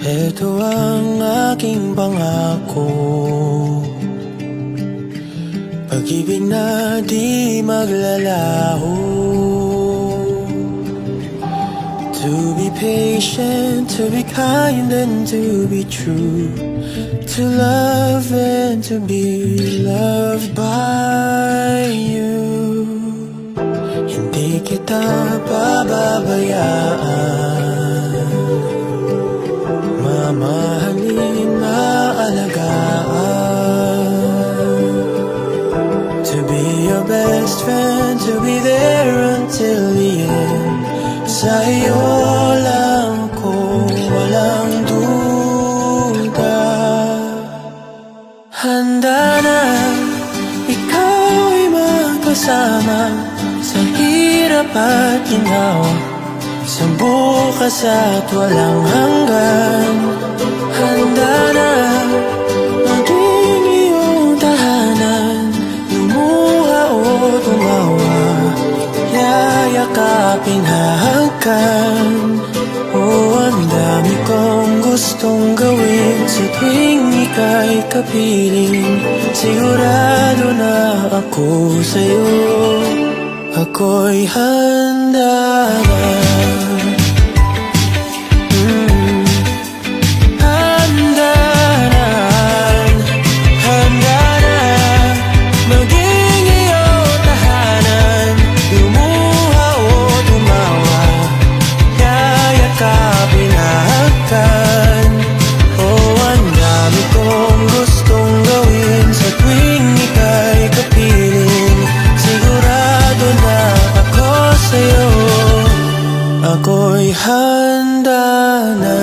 Ito ang aking pangako, pag-ibig na di maglalaho. To be patient, to be kind and to be true, to love and to be loved by you. Hindi kita pababayaan, mamahalin, maalagaan. To be your best friend, to be there until the end. Sa'yo lang ko walang duda. Handa na ikaw ay magkasama sa hirap at ginawa, sa bukas at walang hanggan. Handa na maging iyong tahanan, lumuha o tumawa, yayakapin, hahagkan. Oh, ang dami kong gustong gawin sa tuwing ika'y kapiling. Sigurado na ako sa'yo, ako'y handa na. Handa na, handa na maging iyong tahanan, lumuha o tumawa, yayakapin, hahagkan. Oh, ang dami kong gustong gawin sa tuwing ika'y kapiling. Sigurado na ako sa'yo, ako'y handa na.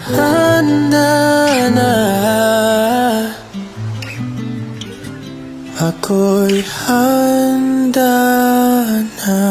Handa na, ako'y handa na.